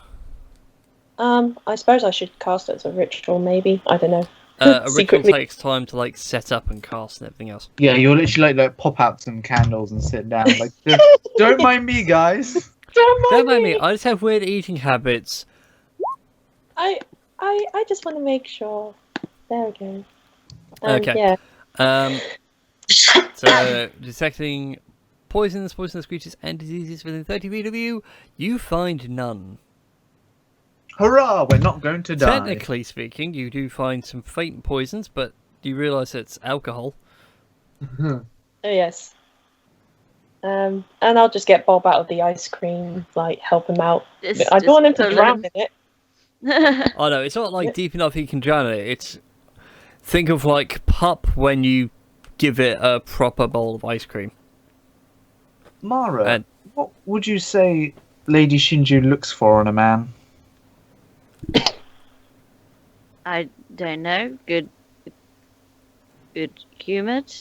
I suppose I should cast it as a ritual, maybe. I don't know. A ritual Secretly. takes time to like set up and cast and everything else. Yeah, you'll literally like pop out some candles and sit down. Like, don't mind me, guys. Don't mind me, I just have weird eating habits. I just want to make sure. There we go. Okay. Yeah. So, detecting poisonous creatures and diseases within 30 feet of you, you find none. Hurrah! We're not going to die. Technically speaking, you do find some faint poisons, but you realise it's alcohol. Oh, yes. And I'll just get Bob out of the ice cream, like, help him out. I don't want him to drown in it. Oh no, it's not like deep enough he can drown it. It's think of like pup when you give it a proper bowl of ice cream. Mara, what would you say Lady Shinju looks for in a man? I don't know. Good humoured.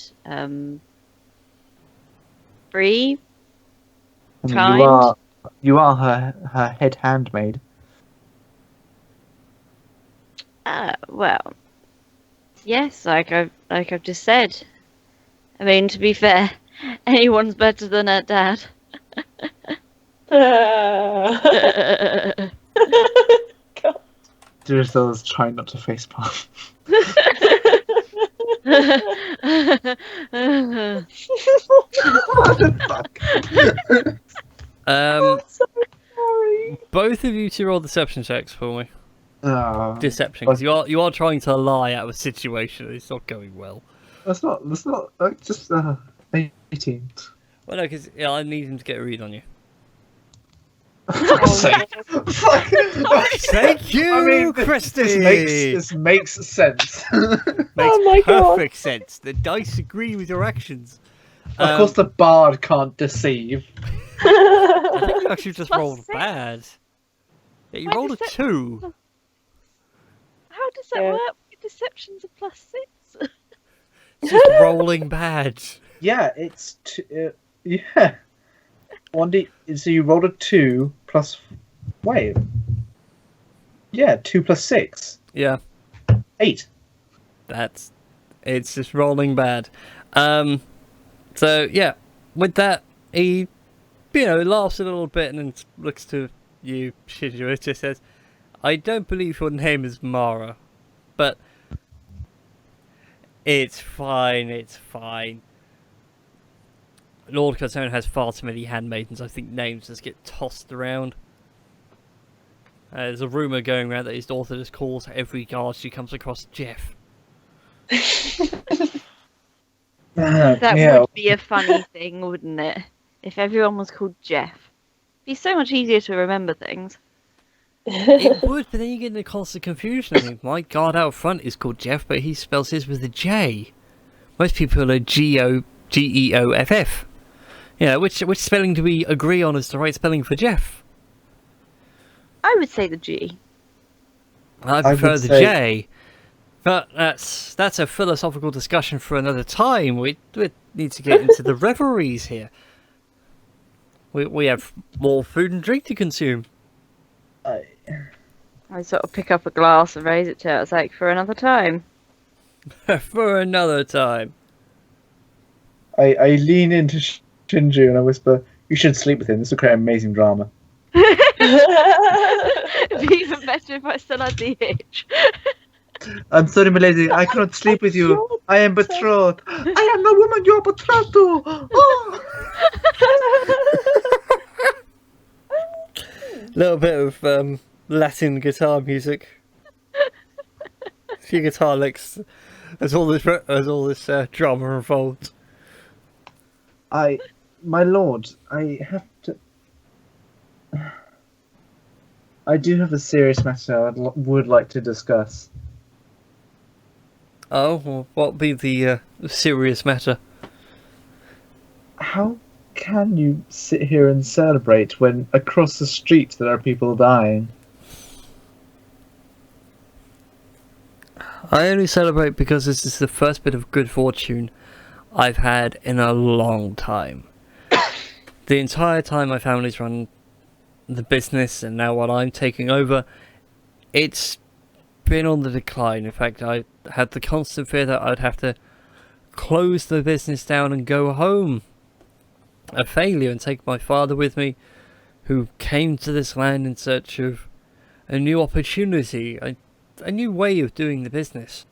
Free. I mean, Kind. you are her head handmaid. Well, yes, like I've just said. I mean, to be fair, anyone's better than her dad. God. Duracell's trying not to facepalm. So sorry. Both of you two roll deception checks for me. Oh, Deception, because you are trying to lie out of a situation. It's not going well. that's not like just 18. Well, no, because I need him to get a read on you. Thank you, I mean, Christy. this makes sense. Makes Oh my God. perfect sense. The dice agree with your actions. Of course, the bard can't deceive. I think you actually just Plus rolled 6. bad. Yeah, you Why rolled a does 2. How does that Yeah. work? Deception's a +6. It's just rolling bad. Yeah, it's yeah. 1d. So you rolled a 2 plus. Wait. Yeah, 2 plus 6. Yeah, 8. it's just rolling bad. So yeah, with that, he, laughs a little bit and then looks to you, Shinju, and just says, "I don't believe your name is Mara, but it's fine. It's fine. Lord Kazone has far too many handmaidens. I think names just get tossed around. There's a rumour going around that his daughter just calls every guard she comes across Jeff." That yeah. would be a funny thing, wouldn't it? If everyone was called Jeff. It'd be so much easier to remember things. It would, but then you get into constant confusion. I mean, my guard out front is called Jeff, but he spells his with a J. Most people are G-O Geoff. Yeah, which spelling do we agree on is the right spelling for Jeff? I would say the G. I prefer the J. But that's a philosophical discussion for another time. We need to get into the reveries here. We have more food and drink to consume. I sort of pick up a glass and raise it to her. It's like, for another time. For another time. I lean into Shinju and I whisper, "You should sleep with him. This will create amazing drama." It'd be even better if I still had the itch. I'm sorry, my lady. I cannot sleep with you. I am betrothed. I am the woman you are betrothed to. Oh. Little bit of Latin guitar music. A few guitar licks as all this drama unfolds. My lord, I have to. I do have a serious matter I would like to discuss. Oh, well, what would be the serious matter? How can you sit here and celebrate when across the street there are people dying? I only celebrate because this is the first bit of good fortune I've had in a long time. The entire time my family's run the business, and now while I'm taking over, it's been on the decline. In fact, I had the constant fear that I'd have to close the business down and go home a failure and take my father with me, who came to this land in search of a new opportunity, a new way of doing the business.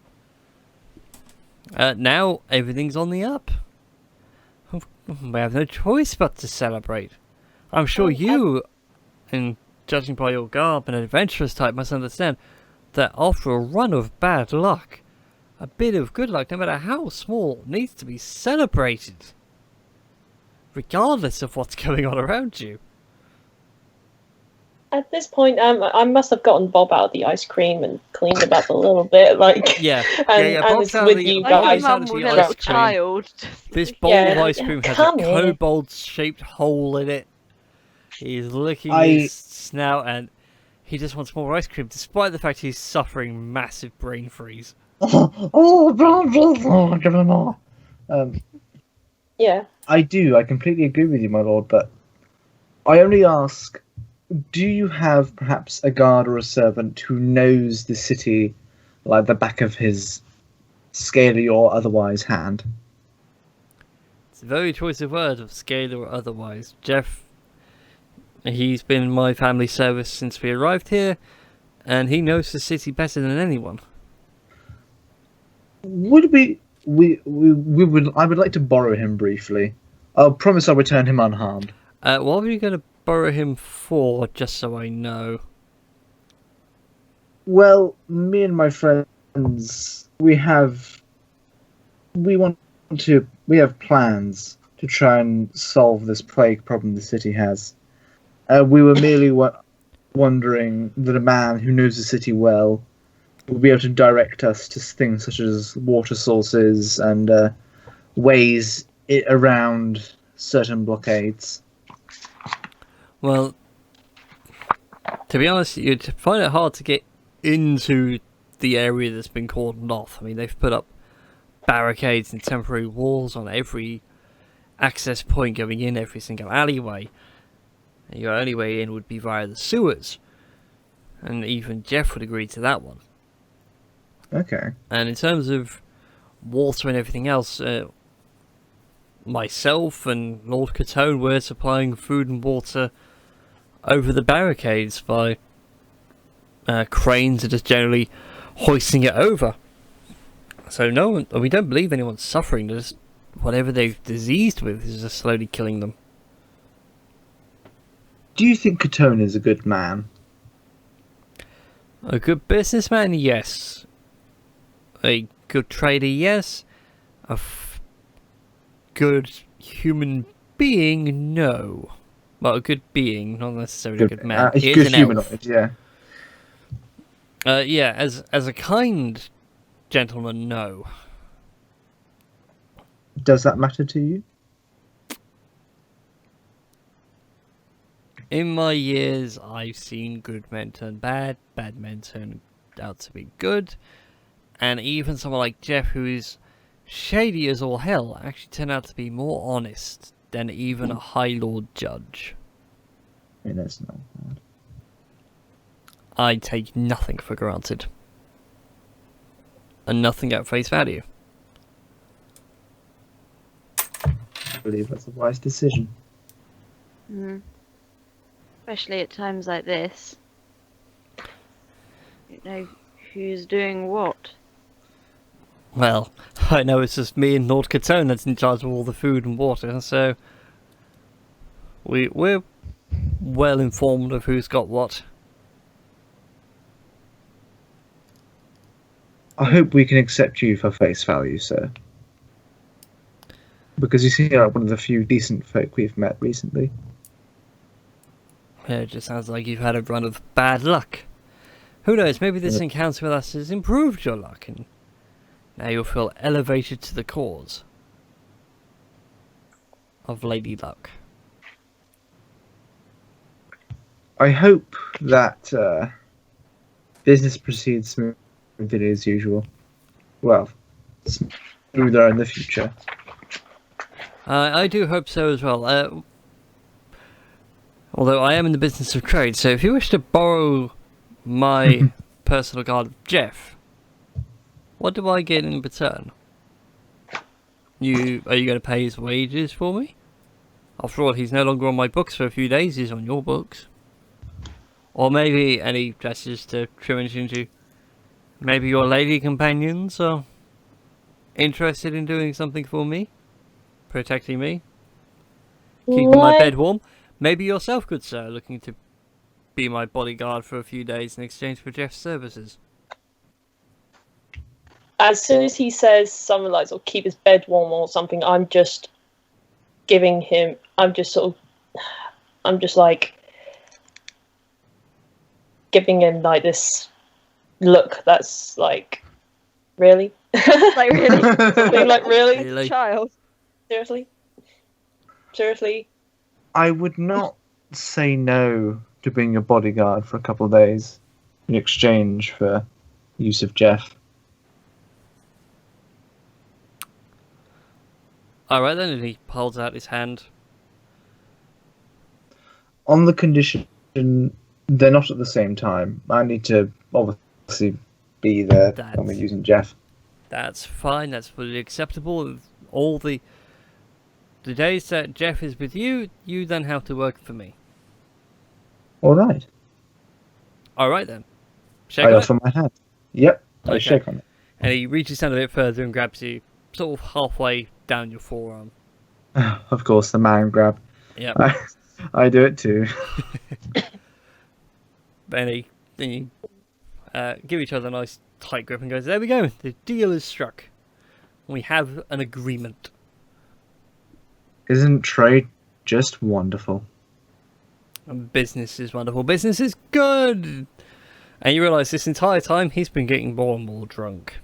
Now everything's on the up. We have no choice but to celebrate. I'm sure you, and judging by your garb, an adventurous type, must understand that after a run of bad luck, a bit of good luck, no matter how small, needs to be celebrated, regardless of what's going on around you. At this point, I must have gotten Bob out of the ice cream and cleaned him up a little bit, like Yeah, and Bob's it's out with of the- you Bob's Like guys. a out mum of the with ice a little cream. child. This bowl Yeah, of ice cream has a come here. kobold-shaped hole in it. He's licking his snout, and he just wants more ice cream, despite the fact he's suffering massive brain freeze. Yeah. I do. I completely agree with you, my lord. But I only ask: do you have perhaps a guard or a servant who knows the city like the back of his scaly or otherwise hand? It's a very choice of word, of scale or otherwise. Jeff, he's been in my family service since we arrived here, and he knows the city better than anyone. Would we would. I would like to borrow him briefly. I'll promise I'll return him unharmed. What are you going to borrow him for, just so I know? Well, me and my friends, we have plans to try and solve this plague problem the city has. We were merely wondering that a man who knows the city well will be able to direct us to things such as water sources and ways around certain blockades. Well, to be honest, you'd find it hard to get into the area that's been cordoned off. I mean, they've put up barricades and temporary walls on every access point going in, every single alleyway. And your only way in would be via the sewers. And even Jeff would agree to that one. Okay. And in terms of water and everything else, myself and Lord Catone were supplying food and water over the barricades by cranes and just generally hoisting it over. So we don't believe anyone's suffering. Just whatever they've diseased with is just slowly killing them. Do you think Catone is a good man? A good businessman, yes. A good trader, yes. Good human being, no. Well, a good being, not necessarily a good man. He's He is good an humanoid, yeah. Yeah, as a kind gentleman, no. Does that matter to you? In my years, I've seen good men turn bad, bad men turn out to be good, and even someone like Jeff, who is shady as all hell, actually turned out to be more honest than even a High Lord judge. I mean, that's not bad. I take nothing for granted. And nothing at face value. I believe that's a wise decision. Mm. Especially at times like this. You know who's doing what. Well, I know it's just me and Lord Catone that's in charge of all the food and water, so we're well informed of who's got what. I hope we can accept you for face value, sir. Because you seem like one of the few decent folk we've met recently. Yeah, it just sounds like you've had a run of bad luck. Who knows, maybe this encounter with us has improved your luck, and now you'll feel elevated to the cause of Lady Luck. I hope that business proceeds smoothly as usual. Well, smoother in the future. I do hope so as well. Although I am in the business of trade, so if you wish to borrow my personal guard of Jeff, what do I get in return? Are you going to pay his wages for me? After all, he's no longer on my books for a few days, he's on your books. Or maybe any gestures to trim into. Maybe your lady companions are interested in doing something for me? Protecting me? Keeping my bed warm? Maybe yourself, good sir, looking to be my bodyguard for a few days in exchange for Jeff's services. As soon as he says something like, or keep his bed warm or something, I'm just giving him, I'm just like giving him like this look that's like, really? Like, really? Something like, really? Really? Child. Seriously? Seriously? I would not say no to being a bodyguard for a couple of days in exchange for use of Jeff. Alright then, and he holds out his hand. On the condition they're not at the same time. I need to obviously be there when we're using Jeff. That's fine, that's fully acceptable. All the days that Jeff is with you, you then have to work for me. Alright. Alright then. Shake I on it. offer my hand. Yep, I Okay. shake on it. And he reaches down a bit further and grabs you sort of halfway down your forearm. Of course, the man grab. Yep. I do it too. Then you give each other a nice tight grip and goes, there we go, the deal is struck. We have an agreement. Isn't trade just wonderful? And business is wonderful. Business is good! And you realise this entire time he's been getting more and more drunk.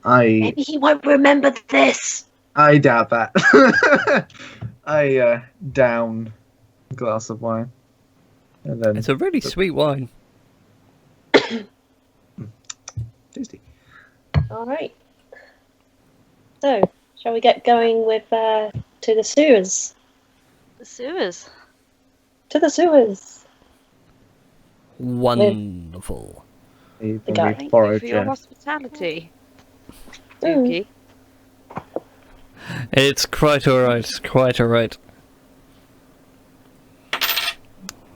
Maybe he won't remember this. I doubt that. I down a glass of wine. And then It's a really sweet wine. tasty. Alright. So, shall we get going with to the sewers? The sewers. To the sewers. Wonderful. Even guy. we Thank you borrowed for your Jeff. hospitality. Mm. Dookie. It's quite alright, quite alright.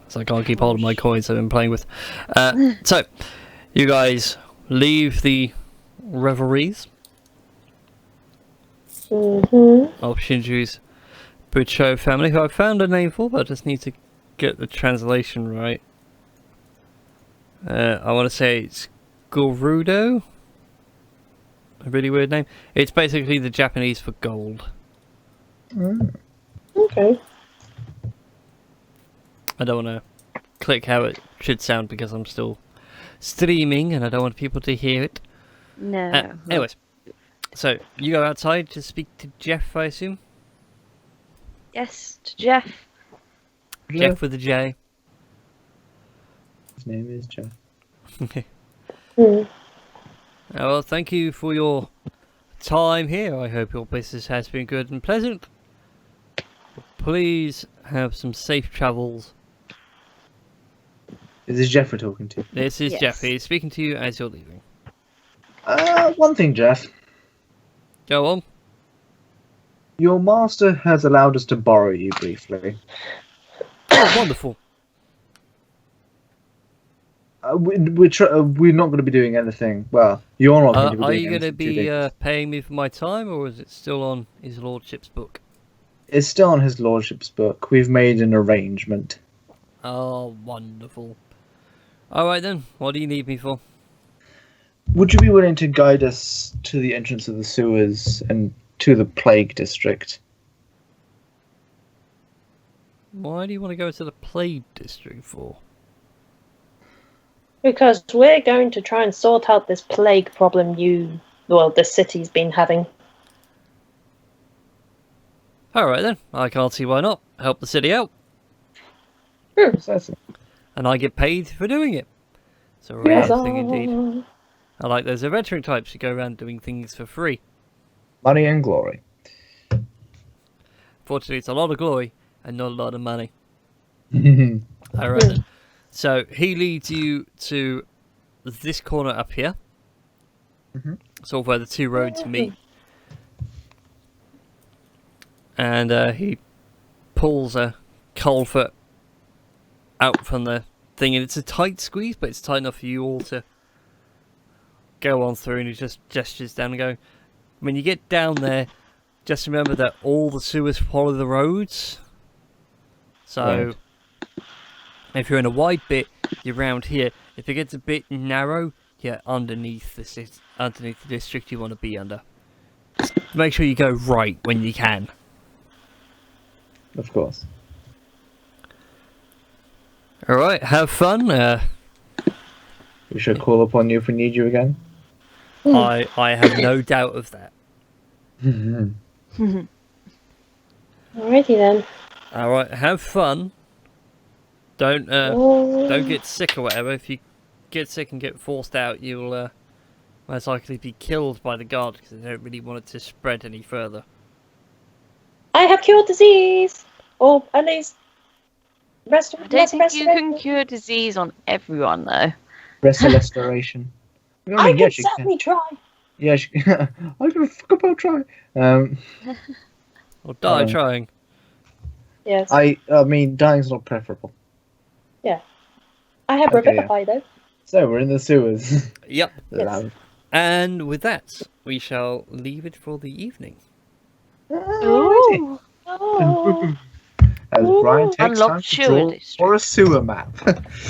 So I can't keep hold of my coins I've been playing with. So, you guys leave the revelries Mm-hmm. of Shinju's Bucho family, who I found a name for, but I just need to get the translation right. I want to say it's Gorudo. A really weird name. It's basically the Japanese for gold. Okay. I don't want to click how it should sound because I'm still streaming and I don't want people to hear it. No. Anyways, So, you go outside to speak to Jeff, I assume? Yes, to Jeff. Jeff with a J. His name is Jeff. Hmm. Well, thank you for your time here. I hope your business has been good and pleasant. Please have some safe travels. Is this Jeff we're talking to? This is Yes. Jeff. He's speaking to you as you're leaving. One thing, Jeff. Go on. Your master has allowed us to borrow you briefly. Oh, wonderful. We're not going to be doing anything. Well, you're not going to be Are doing you going to anything be today. paying me for my time, or is it still on his lordship's book? It's still on his lordship's book. We've made an arrangement. Oh, wonderful. Alright then, what do you need me for? Would you be willing to guide us to the entrance of the sewers and to the plague district? Why do you want to go to the Plague District for? Because we're going to try and sort out this plague problem the city's been having. Alright then, I can't see why not. Help the city out. Precisely. And I get paid for doing it. It's a rare thing indeed. Huzzah. I like those adventuring types who go around doing things for free. Money and glory. Fortunately, it's a lot of glory and not a lot of money. Right. Alright then. So, he leads you to this corner up here. Mhm. Sort of where the two roads meet. And he pulls a culvert out from the thing, and it's a tight squeeze, but it's tight enough for you all to go on through, and he just gestures down and go, when you get down there, just remember that all the sewers follow the roads. So, Right. if you're in a wide bit, you're round here. If it gets a bit narrow, you're underneath the district you want to be under. Just make sure you go right when you can. Of course. Alright, have fun. We should call upon you if we need you again. I have no doubt of that. Alrighty then. Alright, have fun. Don't get sick or whatever. If you get sick and get forced out, you'll most likely be killed by the guard because they don't really want it to spread any further. I have cured disease! Or at least... I don't think you can cure disease on everyone, though. Restoration. I can yes, you certainly try. Yes, I can fuck about try. Or die Oh. trying. Yes. I mean, dying's not preferable. I have Okay, Revivify though. So we're in the sewers. Yep. Yes. And with that, we shall leave it for the evening. Ooh. Oh. As Brian takes Unlock time to sewer draw district. for a sewer map.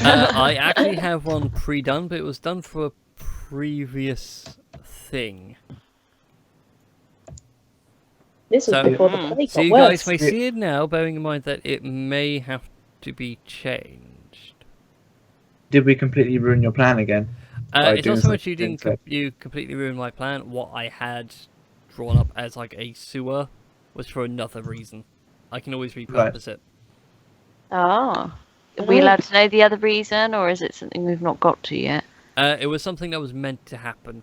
I actually have one pre-done, but it was done for a previous thing. This was So- before the plague So got you worse. guys may see it now, bearing in mind that it may have to be changed. Did we completely ruin your plan again? By It's doing not so much you something didn't instead. you completely ruined my plan. What I had drawn up as like a sewer was for another reason. I can always repurpose it. Oh. Are we allowed to know the other reason, or is it something we've not got to yet? It was something that was meant to happen.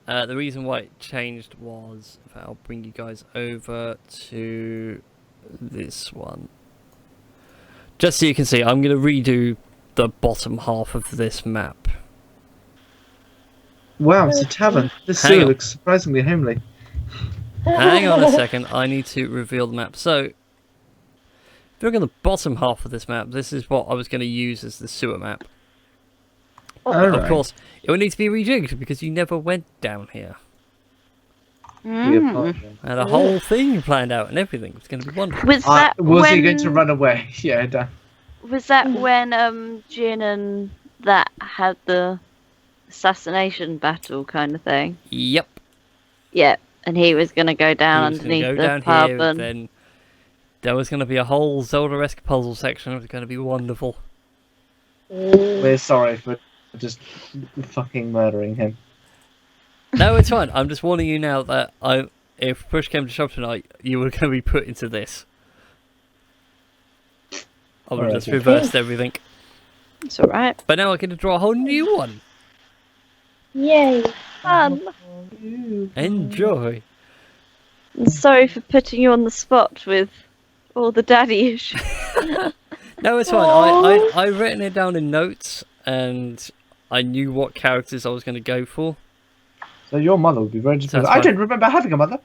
The reason why it changed was, I'll bring you guys over to this one. Just so you can see, I'm going to redo the bottom half of this map. Wow, it's a tavern. This Hang sewer on. looks surprisingly homely. Hang on a second, I need to reveal the map. So, if you look at the bottom half of this map, this is what I was going to use as the sewer map. Alright. Of course, it would need to be rejigged because you never went down here. We Mm. apologize. I had a whole thing planned out and everything. It's going to be wonderful. Was that Was when... he going to run away? Yeah, done. Was that when Jin and that had the assassination battle kind of thing? Yep. Yeah, and he was going to go down He was gonna underneath go the down pub here, and... then there was going to be a whole Zelda-esque puzzle section. It was going to be wonderful. We're sorry for just fucking murdering him. No, it's fine. I'm just warning you now that if push came to shove tonight, you were going to be put into this. I would have just reversed everything. It's alright. But now I get to draw a whole new one. Yay! Fun. Enjoy. I'm sorry for putting you on the spot with all the daddy issues. No, it's fine. I written it down in notes, and I knew what characters I was going to go for. So your mother would be very disappointed. That's I fine. didn't remember having a mother.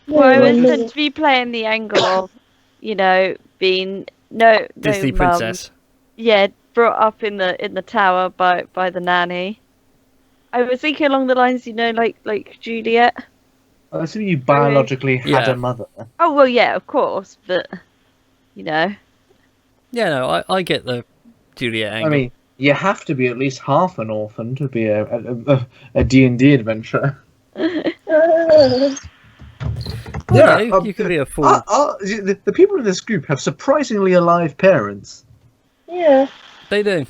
Well, I was Right. meant to be playing the angle of, being no Disney mum. princess. Yeah, brought up in the tower by the nanny. I was thinking along the lines, like Juliet. I assume you biologically had Yeah. a mother. Oh well, yeah, of course, but Yeah, no, I get the Juliet angle. I mean, you have to be at least half an orphan to be a D&D adventurer. Well, no, you could be a fool. The people in this group have surprisingly alive parents. Yeah. They do.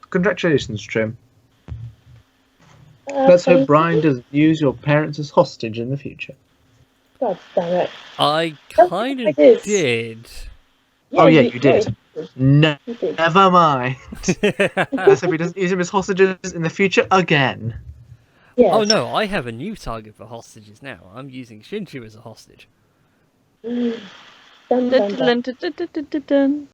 Congratulations, Trim. Let's hope Brian doesn't use your parents as hostage in the future. God damn it. I Don't kind think of I did. did. Oh, yeah, you did. You did. Never mind. Let's hope he doesn't use him as hostages in the future again. Yes. Oh no, I have a new target for hostages now. I'm using SteamedChu as a hostage. Dun, dun, dun, dun. dun, dun, dun, dun, dun, dun.